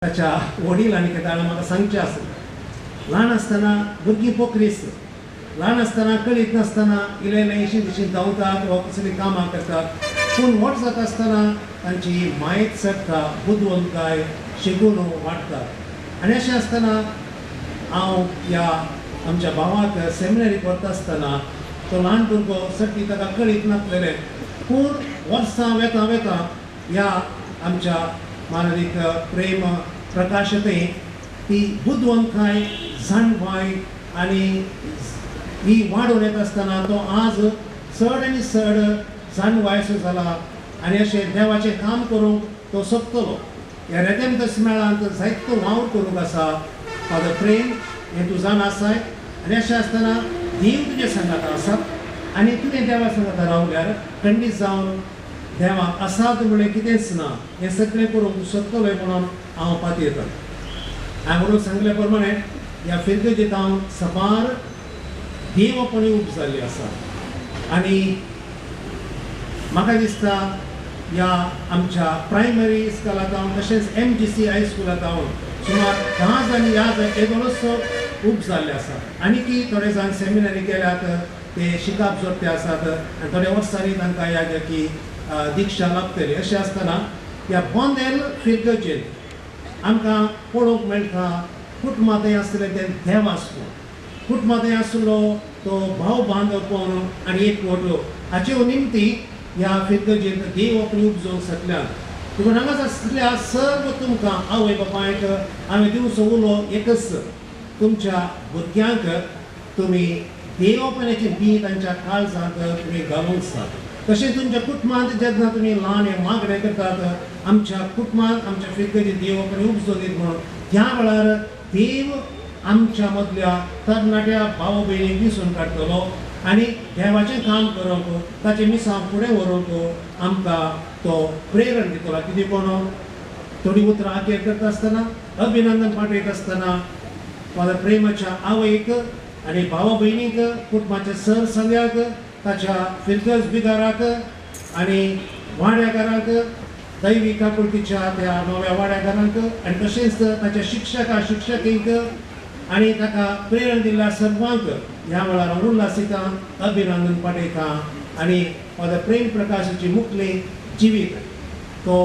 ताच्या वडिलांनी केदाळ म्हाका सांगचें आसलें. ल्हान आसतना भुरगीं पोखरीस, ल्हान आसतना कळीत नासतना इल्लें इल्लें इशीं दिशीं धांवतात वा कसलीं कामां करतात. पूण व्हड जाता आसतना तांची मायेत चडटा, बुदवंतकाय शिकून वाडटा. आनी अशें आसतना हांव ह्या आमच्या भावाक सेमिनरीक वता आसतना तो ल्हान भुरगो सट्टी ताका कळीत नासलेलें. पूण वर्सां वेता वेता ह्या आमच्या मानवीक प्रेम प्रकाशते ती बुदवंतकाय जाणवाय आनी ही वाडून येता आसतना तो आज चड आनी चड जाणवायसो जाला आनी अशें देवाचें काम करूंक तो सोदतलो. ह्या रेदेमदस मेळांत जायतो वावर करूंक आसा. फादर प्रेम हें तूं जाण आसाय आनी अशें आसतना देव तुजे सांगाता आसा आनी तुवें देवा सांगाता रावल्यार खंडीत जावन देवाक आसात म्हणलें कितेंच ना हें सगळें करूंक तूं सोदतलो म्हणून हांव पातयतां. हांवें म्हणून सांगले प्रमाणे ह्या फिरगेजीत हांव सबार देवपणी उब जाल्ली आसा. आनी म्हाका दिसता ह्या आमच्या प्रायमरी स्कुलांत हांव तशेंच MGC हायस्कुलांत हांव सुमार 10 जाणी ह्या येदोळसो उब जाल्ले आसा. आनीकी थोडे जाण सेमिनरी केल्यात ते शिकाप जोडटे आसात आनी थोड्या वर्सांनी तांकां ह्या की दिक्षा लाभतली. अशें आसतना ह्या बोंदेल फिरगेजीत आमकां पळोवंक मेळटा कुटमातें आसलें तें देवास्पूण. कुटमातें आसलो तो भाव बांदपण आनी एकवट हाचे निमती ह्या फिरगेजीत देव आपली उपजोवंक शकल्यात. देखून हांगासर आसलेल्या सर्व तुमकां आवय बापायक हांवें दिवचो उलो एकच, तुमच्या भुरग्यांक तुमी देवपणाचें बी तांच्या काळजांत तुमी घालूंक जाय. तशेंच तुमच्या कुटुंबांत जेन्ना तुमी ल्हान हे मागणें करतात आमच्या कुटुंबांत आमच्या फिरगेजीत देवपणी उपजोदीत म्हणून त्या वेळार देव आमच्या मदल्या तरणाट्या भाव भयणीक दिसून काडटलो आनी देवाचें काम करूंक ताचें मिसांव फुडें व्हरूंक आमकां तो प्रेरण दितलो. कितें कोण थोडीं उतरां आखेर करता आसतना अभिनंदन पाठयत आसतना फादर प्रेमाच्या आवयक आनी भावा भयणीक कुटुंबाच्या सर सगळ्याक ताच्या फिरगज बिगाराक आनी वाड्याकारांक दैवी काकुळटीच्या त्या नव्या वाड्याकारांक आनी तशेंच ताच्या शिक्षकींक आनी ताका प्रेरण दिल्ल्या सर्वांक ह्या वेळार उल्हासितां अभिनंदन पाठयतां. आनी फादर प्रेम प्रकाशाची मुखली जिवीत तो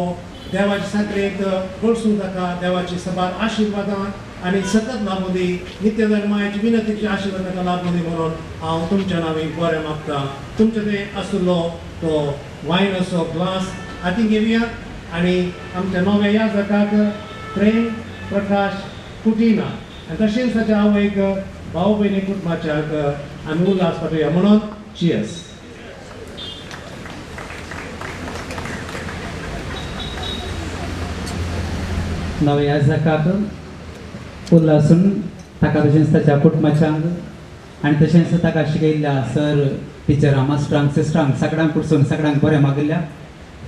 देवाच्या साखरेक गळसून ताका देवाची सबार आशिर्वादां आनी सतत लाभूं दी. नित्य धर्माची विनंतीची आशिर्वाद ताका लाभूं दी म्हणून हांव तुमच्या नांवी बरें मागतां. तुमचे थंय आसलो तो वायनाचो ग्लास हातीन घेवया आनी आमच्या नव्या याजकाक प्रेम प्रकाश कुटीना आनी तशेंच ताच्या आवयक भाव भयणी कुटुंबाच्याक आमी उल्हास पाठोवया म्हणून चियर्स. नव्या याजकाक उल्हासून ताका तशेंच ताच्या कुटुंबाच्यांक आनी तशेंच ताका शिकयल्ल्या सर टिचरां मास्टरांक सिस्टरांक सगळ्यांक कडसून सगळ्यांक बरें मागिल्ल्या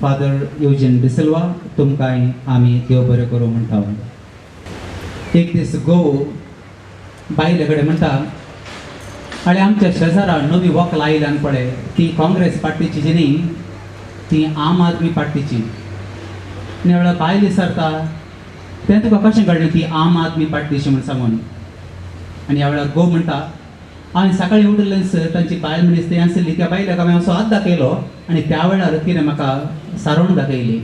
फादर युजीन डिसिल्वा तुमकांय आमी देव बरें करूं म्हणटा. एक दीस घोव बायले कडेन म्हणटा आनी आमच्या शेजारा नवी व्हंकल आयल्यान पळय ती काँग्रेस पार्टीची जी न्ही ती आम आदमी पार्टीची. आनी वेळार बायल विचारता तें तुका कशें कळ्ळें ती आम आदमी पार्टीची म्हण सांगून. आनी ह्या वेळार घोव म्हणटा हांवें सकाळीं उठलेंच तांची बायल मनीस थंय आसली त्या बायलाक हांवें असो हात दाखयलो आनी त्या वेळार तिणें म्हाका सारोण दाखयली.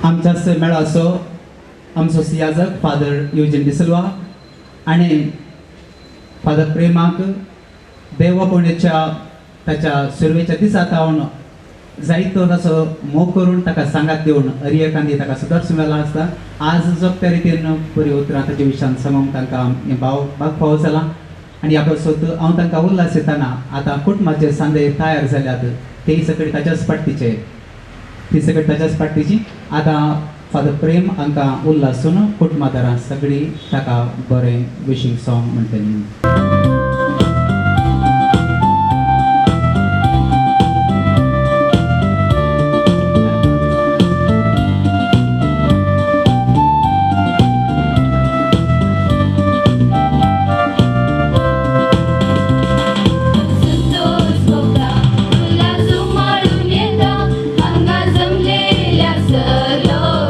आमच्याच मेळाचो आमचो सियाजक फादर युजीन डिसिल्वा आनी फादर प्रेमाक देवपणेच्या ताच्या सुरवेच्या दिसांत हांव जायतो ताचो मोग करून ताका सांगात दिवन अरियकांदी ताका सुदर्शन मेळ्ळा आसता. आज जगत्या रितीन बरी उतरां ताच्या विशयान सांगूंक तांकां हें भाग फावो जाला. आनी ह्या पासत हांव तांकां उल्हास दिताना आतां कुटुंबाचे सांदे तयार जाल्यात तेय सकयल ताच्याच पार्टीचे ती सकयल ताच्याच पार्टीची. आतां फादर प्रेम हांकां उल्हासून कुटुंबादारां सगळीं ताका बरें विशींग सॉंग म्हणटलीं. Solo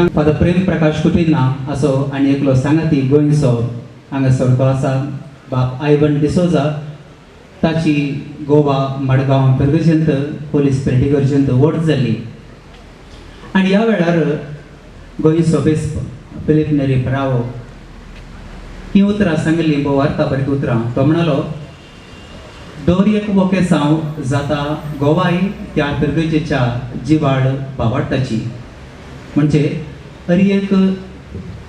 सगळ्यांक फादर प्रेम प्रकाश कुटिना असो आनी एकलो सांगाती गोंयचो हांगासर तो आसा बाप आयवन डिसोजा ताची गोवा मडगांव पेरगजेंत होली स्पिरिट इगर्जेंत वोट जाल्ली आनी ह्या वेळार गोंयचो बेस्प फिलीप नेरी ब्रावो ही उतरां सांगली भोव वार्तापरीक उतरां तो म्हणलो दोरयेक वोकेसांव जाता गोवाय त्या पिरगजेच्या जिवाळ भावार्थाची म्हणजे अरियेक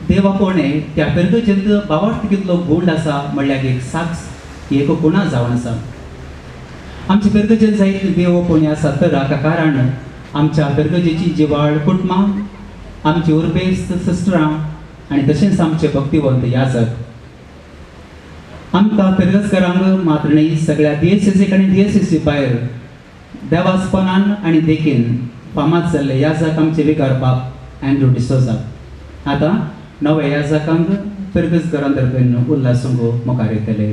देवापोणे त्या पिरगजेंत भावार्थ कितलो गूण आसा म्हणल्यार एक साक्ष एक गुणा जावन आसा आमच्या पिरगजेंत जायत देवपोणी आसा तर हाका कारण आमच्या पिरगजेची जिवाळ कुटुंबां आमची उर्बेस्त सिस्टरां आनी तशेंच आमचे भक्तिवंत याजक आमकां पिरगजकारांक मात्र न्ही सगळ्या DSSC आनी DSSC भायर देवास्पनान आनी देखीन फामाद जाल्ले याजक आमचे विकार बाप एंड्रू डिसोजा आतां नव्या याजकांक पिरगजकारां तर्फेन उल्हासंगो मुखार येतले.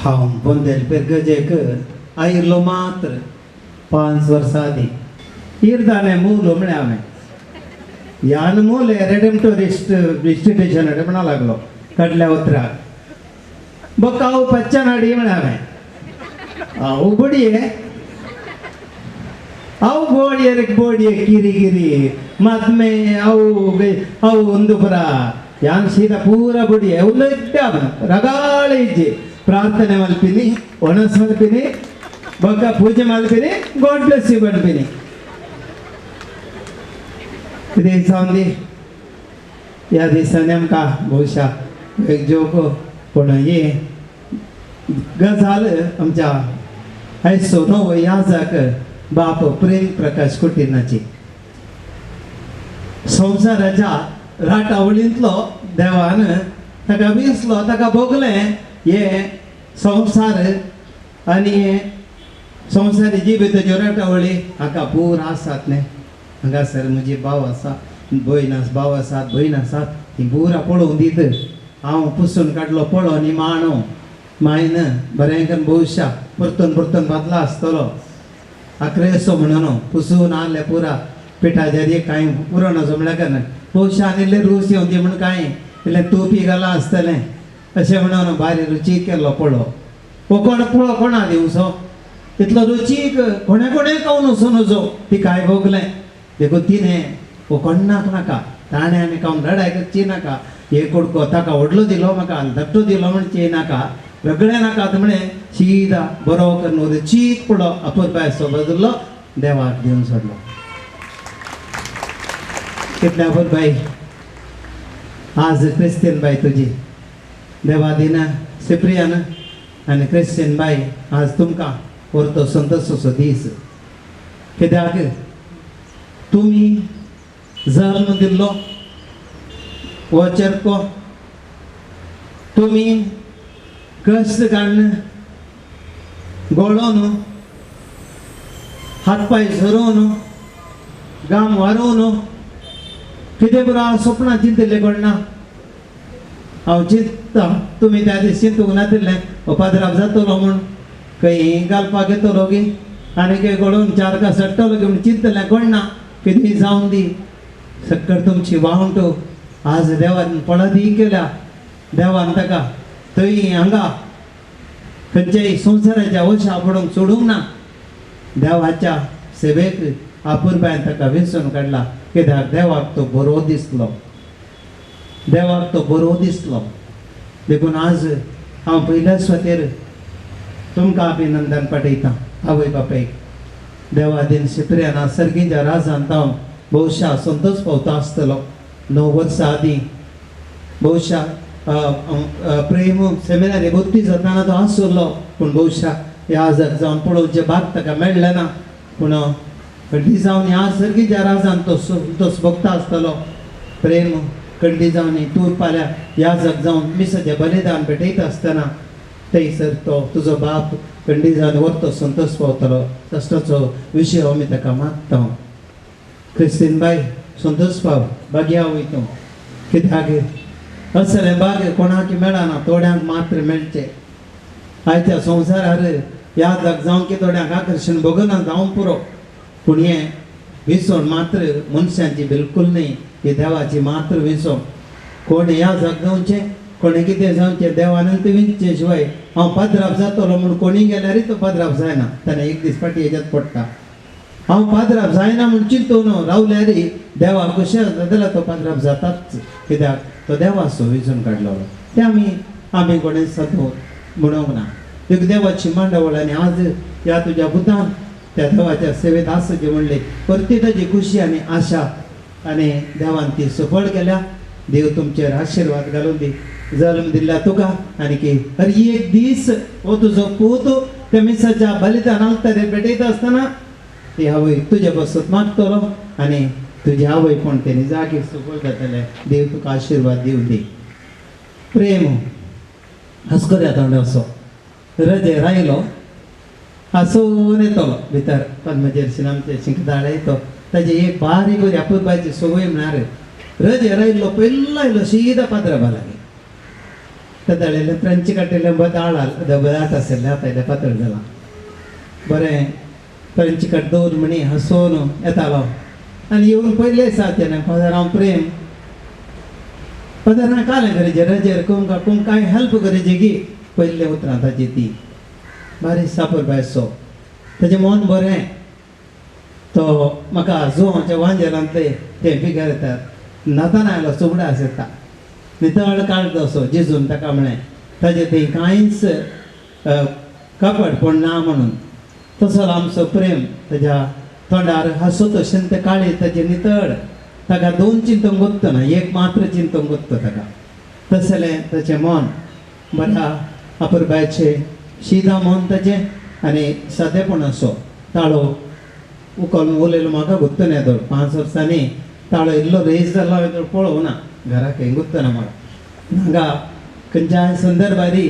हांव बोंदेल पिरगजेक आयिल्लो मात्र 5 वर्सां आदीं इर्दाने मूल म्हणे हांवें ह्यान मोले रेडेम्टोरिस्ट इन्स्टिट्यूशन म्हणा लागलो कडल्या उतराक बक हांव पच्चन हाडी म्हणे हांव बडये हांव बोडये किरी मात्मे हांव उंदुपुरा ह्यान सीदा पूरा बडये उलट्टा रगाळ इज्जे ಪ್ರಾರ್ಥನೆ ಮಲ್ಪಿನಿ ಒಣಸ್ ಮಲ್ಪಿನಿ ಬೊಕ್ಕ ಪೂಜೆ ಮಲ್ಪಿನಿ ಗಾಡ್ ಬ್ಲೆಸ್ ಯು ಮಲ್ಪಿನಿ कितें दिसांनी ह्या दिसांनी आमकां भोवशा एक जोक पूण ही गजाल आमच्या आयचो नवो याजक बाप प्रेम प्रकाश कुटिनाची संवसाराच्या राटावळींतलो देवान ताका विसलो ताका भोगलें हे संवसार आनी संवसारी जिबेत राटावळी हाका पूर आसात न्ही हांगासर म्हजी भाव आसा भाव आसात भयण आसात ती पुरा पळोवन दीत हांव पुसून काडलो पळो न्ही मांडो मायन बरें करून भोवशा परतून बादला आसतलो आक्रेसो म्हणून पुसून हाडले पुरा पिठाचेर एक कांय पुरण असो म्हळ्यार करना भोवशा आनी रूच येवन दी म्हण कांय इल्लें तूप घाला आसतलें अशें म्हणून भारी रुचीक केल्लो पळो हो कोण पळो कोणा दिवचो इतलो रुचीक कोणे खावन वचो नजो ती काय भोगलें देखून तिणें हो कोणाक नाका ताणें आनी खावन रडाय करची नाका हे कुडको ताका व्हडलो दिलो म्हाका धाकटो दिलो म्हणचे नाका वेगळें नाका म्हणे सीदा बरो करून रुचीक पळो अपुरबाय असो बदल्लो देवाक दिवन सोडलो कितले अपुरबाई आज क्रिस्तीन बाई तुजी देवा दिना सिप्रियान आनी क्रिस्टीन बाई आज तुमकां व्हरतो संतोषाचो दीस कित्याक तुमी जल्म दिल्लो हो चेडको तुमी कश्ट काडून गोळोवन हात पाय झरोवन गाम वारोवन कितें बरो हांव सपनां चिंतिल्लें कोणना हांव चिंत्ता तुमी त्या दीस चिंतूंक नातिल्लें हो पाद्राक जातलो म्हूण खंय घालपाक येतलो गे आनी खंय घडोवन 4 का सट्टलो गे म्हूण चिंतलें कोणना कितें जावन दी सक्कड तुमची वावंट आज देवान पळत ही केल्या देवान ताका थंय हांगा खंयच्याय संवसाराच्या वशा पडोवंक सोडूंक ना देवाच्या सेवेक आपुरबायन ताका वेंचून काडला कित्याक देवाक तो बरो दिसलो देवाक तो बरो दिसलो देखून आज हांव पयल्या सुवातेर तुमकां अभिनंदन पाठयतां आवय बापायक देवा दिन सिप्रियाना सर्गीच्या राजांत हांव भोवशा संतोश पावता आसतलो 9 वर्सां आदीं भोवशा प्रेम सेमिनारी भरती जाताना तो आसुरलो पूण भोवशा याजक जावन पळोवचें भाग ताका मेळ्ळें ना पूण कंठी जावन ह्या सर्गीच्या राजांत तो संतोश भोगता आसतलो प्रेम कंठी जावन तूं फाल्यां याजक जावन मिसाचें बलिदान भेटयता आसतना थंयसर तो तुजो बाप कंठी जावन व्हरतो संतोश पावतलो तसलोचो विशय आमी ताका मागता क्रिस्तीन बाय संतोष पाव बागया वयतू कित्याक असलें बाग कोणाक मेळना थोड्यांक मात्र मेळचे आयच्या संवसारार याजक जावन की थोड्यांक आकर्शण भोगना जावं पुरो पूण हें विसवण मात्र मनशांची बिलकुल नाही, ही देवाची मात्र विसवण. कोणी या जगवचे कोणी कितें जावचे देवानंत विंचे शिवाय हांव पाद्राप जातलो म्हूण कोणी गेल्यारय तो पाद्राप जायना. ताणें एक दीस फाटी हेज्यात पडटा, हांव पाद्राप जायना म्हूण चिंतून रावल्यारय देवा कशें जाल्यार तो पाद्राप जाताच, कित्याक तो देवाचो विजन काडलो. ते आमी कोणें सदो म्हणूंक ना. एक देवाची मांडवळ आनी आज ह्या तुज्या बुद्धान त्या देवाच्या सेवेत आसचे म्हणले परती ताजी खुशी आनी आशा आनी देवान ती सफळ केल्या. देव तुमचेर आशिर्वाद घालून दी. जल्म दिला तुका आनी की हर एक दीस हो तुजो पूत त्या मिसाच्या बलिदानाक तरी पेटयता आसतना ती आवय तुजे बसत मागतलो आनी तुजी आवय कोण तेणी जागी सफळ जातले. देव तुका आशिर्वाद दिवं दी. प्रेम हस्कोऱ्या तोंड असो रजे रायलो हसून येतलो भितर पद्मजेर आमचे शिंकदाळ येतो ताजी एक बारीक बरी आपुरबायची सवय म्हणणार रजे रायलो पयलो आयलो सीदा पाद्राबा लागीं तळेले फ्रेंची काटिल्ले बदाट आशिल्ले आतां पातळ जाला बरें फ्रेंची काट दवर म्हणी हसून येतालो आनी येवन पयले सावचें फादर हांव प्रेम फादर कालें गरजे रजेर कुमकां हेल्प गरजे गी पयले उतरां ताची ती बारीक सापरबायसो ताजें मन बरें. तो म्हाका जुवांच्या वांजेरांतले ते फिगर येतात नातान आयलो चुबडा आसता नितळ काळज असो जेजून ताका म्हळें ताजें थंय कांयच कपड पण ना म्हणून. तसो आमचो प्रेम ताज्या तोंडार हांसत अशें तें काळी ताजें नितळ ताका दोन चिंतूंक गोत्त ना, एक मात्र चिंतूंक गोत्त ताका. तसलें ताचें मन बऱ्या आपुरबायचें शिदा मन ताचें आनी सादेपण असो. ताळो उखलून उलयलो म्हाका गुत्त ना येदोळ 5 वर्सांनी ताळो इल्लो रेस जालो येदोळ पळोवं ना घराक खंय गुत्त ना म्हाका. हांगा खंयच्याय संदर्भारी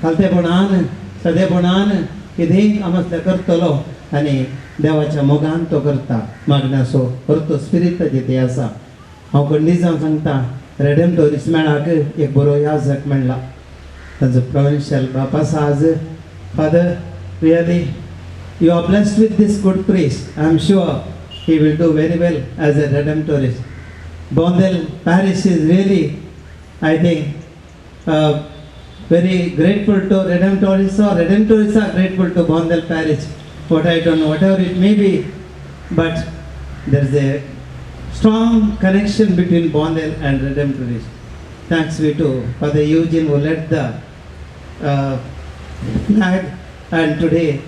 खालतेपणान सादेपणान कितेंय आमसलें करतलो आनी देवाच्या मोगान तो करता. मागण्याचो अर्थ स्पिरीट ताजें तें आसा. हांव खंडीत सांगता रेडेम्टोरिस्ट मेळाक एक बरो याजक मेळ्ळा ताजो प्रोविन्शियल बाप आसा आज. Father really you are blessed with this good priest. I am sure he will do very well as a Redemptorist. Bondel parish is really, I think, very grateful to Redemptorists, or Redemptorists are grateful to Bondel parish. What I don't know, whatever it may be, but there is a strong connection between Bondel and Redemptorists. Thanks be to Father Eugene who led the flag, and today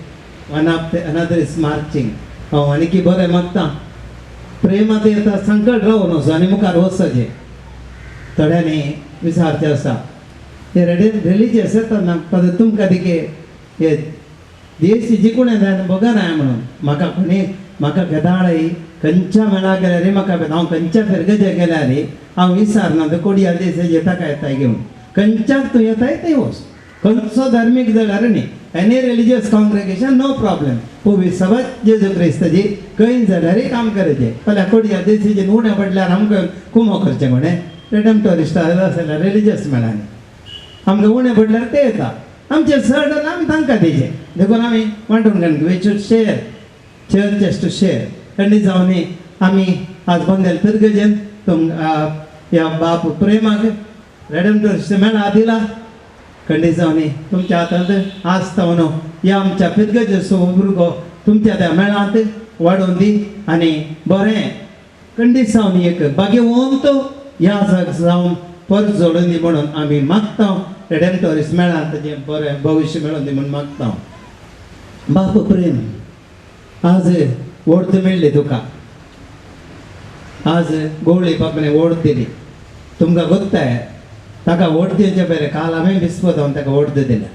another is marching. Aniki bore magta. प्रेमात येता संकट रावून वचो आनी मुखार वचचें. थोड्यांनी विचारचें आसा हे रिलिजियस येता ना फादर तुमकां दिके हे देश जिखुणें जाय बघा ना म्हणून म्हाका केदाळय खंयच्या मेळा गेल्यार म्हाका हांव खंयच्या फेरगजे गेल्यार हांव विचारना ते कोडया देशाचे ताका येताय घेवन खंयच्याक तूं येताय थंय वच. खंयचो धार्मीक जाल्यार न्ही एनी रिलिजियस कॉंग्रेगेशन नो प्रॉब्लेम. पूण सबत जेजू क्रिस्ताची खंय जाल्यारय काम करचें. फाल्यां कोडया देशाचें उणें पडल्यार आमकां कुमो करचें कोणें रेडेम्टोरिस्ट जाल्यार रिलिजियस मेळांनी आमकां उणें पडल्यार ते येता आमचें चड आमी तांकां दिवचें. देखून आमी वांटून घेवन we should share church as to share. खंडीत जावन आमी आज बंदेल पिरगजेन ह्या बाप प्रेमाक रेडेम्टोरिस्ट मेळा दिला. खंडीत जावन तुमच्या हातांत आसता म्हणून ह्या आमच्या पिरगजेचो भुरगो तुमच्या त्या मेळांत वाडोवन दी आनी बरें खंडीत जावन एक बागेवंत ह्या जावन परत जोडून दी म्हणून आमी मागता. रेडेम्टोरिस्ट मेळांत ताजें बरें भविश्य मेळोवन दी म्हणून मागता. बाप प्रेम आज वोट मेळ्ळी तुका. आज गोवळी बापणे वोट दिली तुमकां गोत्ताय ताका वोट दिवचे पयलीं काल हांवें बिस्पदावन ताका वोट दिलें.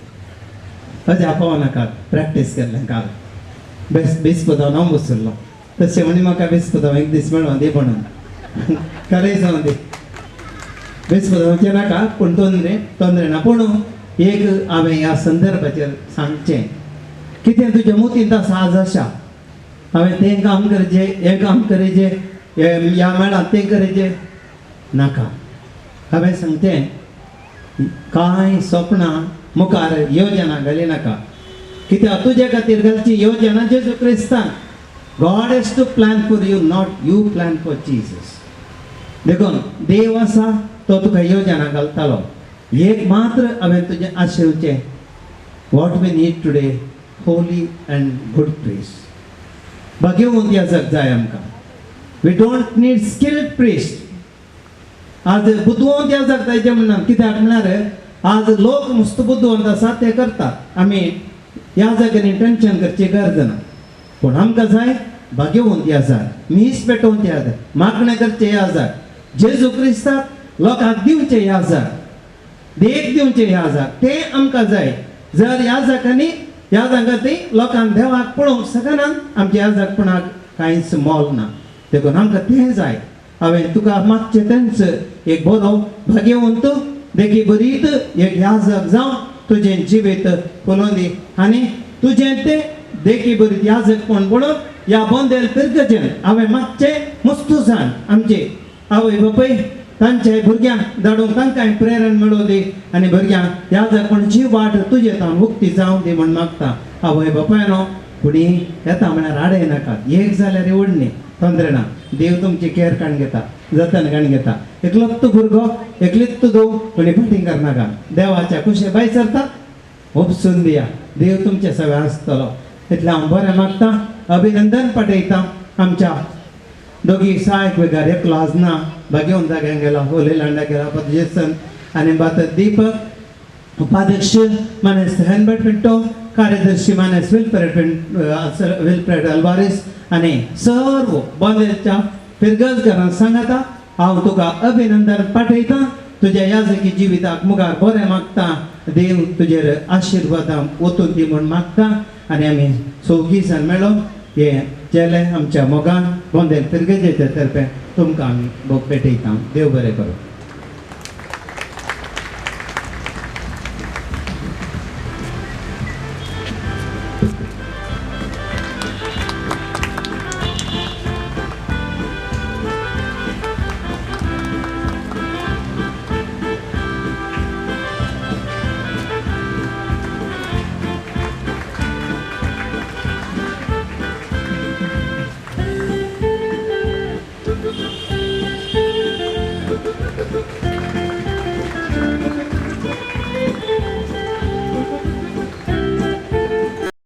अशें आपोवं नाका प्रॅक्टीस केल्लें काल बिस्पदावन हांव बसरलो तशें म्हणी म्हाका बिस्पदाव एक दीस मेळोन दी म्हणून खरें जावन दी बिस्पदावचें नाका पूण तोंदरे ना. पूण एक हांवें ह्या संदर्भाचेर सांगचें कितें तुज्या मोतीन आसा आज आशा हांवें तें काम करचें हें काम करचें ह्या मेळांत तें करचें नाका. हांवें सांगचें कांय सपनां मुखार योजना घाली नाका. कित्याक तुजे खातीर घालची योजना जेजू क्रिस्तान God has to plan for you, not you plan for Jesus. देखून देव आसा तो तुका योजना घालतालो. एक मात्र हांवें तुजें आशिवचें, what we need today, holy and good priest. भाग्यवंत याजक जाय आमकां. We don't need skilled priest. आज बुद्धवंत याजक जायचे म्हणनात. कित्याक म्हणल्यार आज लोक मस्त बुद्धवंत आसा ते करतात. आमी याजकांनी टेन्शन करची गरज ना. पूण आमकां जाय भाग्यवंत याजक, मीस पेटोवंचे याजक, मागणें करचे याजक, जेजू क्रिस्ताक लोकांक दिवचे याजक, देख दिवचे याजक, ते आमकां जाय. जर याजकांनी लोकांक देवाक पळोवंक शकनात, आमच्या याजकपणाक कांयच मोल ना. देखून आमकां तें जाय. हांवें तुका मागचें तेंच एक बरो भाग्यवंत देखी बरीत एक याजक जावन तुजें जिवीत फुलोवन दी. आनी तुजें तें देखी बरीत याजकपण पळोवन ह्या बोंदेल पिरगेचें हांवें मागचें मुस्तुसान आमचे आवय बापूय तांच्या भुरग्यांक धाडून तांकांय प्रेरण मेळोव दी. आनी भुरग्यांक याजकपणाची वाट तुजे तावन उक्ती जावं दी म्हण मागता. आवय बापायनो, फुडें येता म्हळ्यार आडय नाकात. एक जाल्यार उडणी तोंदरे ना. देव तुमची केअर काण घेता, जतन काण घेता. एकलोच भुरगो, एकलीच देव, कोणी फाटीं करनाका. देवाच्या कुशे बाय सरता, उपसून दिया. देव तुमचे सगळे आसतलो. इतलें हांव बरें मागता. अभिनंदन पाठयता आमच्या दोगी सहायक वेगार. एकलो आज ना, भाग्यवंत जाग्यान गेला, होली लांडा गेला, पतजेसन आनी बात दीपक, उपाध्यक्ष मानेस हेनबर्ट पिंटो, कार्यदर्शी मानेस विल्फ्रेड अल्वारेस आनी सर्व बोंदेलच्या पिरगजकारांक सांगता हांव तुका अभिनंदन पाठयता. तुज्या याजकी जिविताक मुखार बरें मागता. देव तुजेर आशिर्वादां ओतून दी म्हूण मागता. आनी आमी चौगी जाण मेळोन हे चेले आमच्या मोगान बोंदेल पिरगजेच्या तर्फे तुमकां आमी भोग पेटयता. देव बरें करूं. Thank you.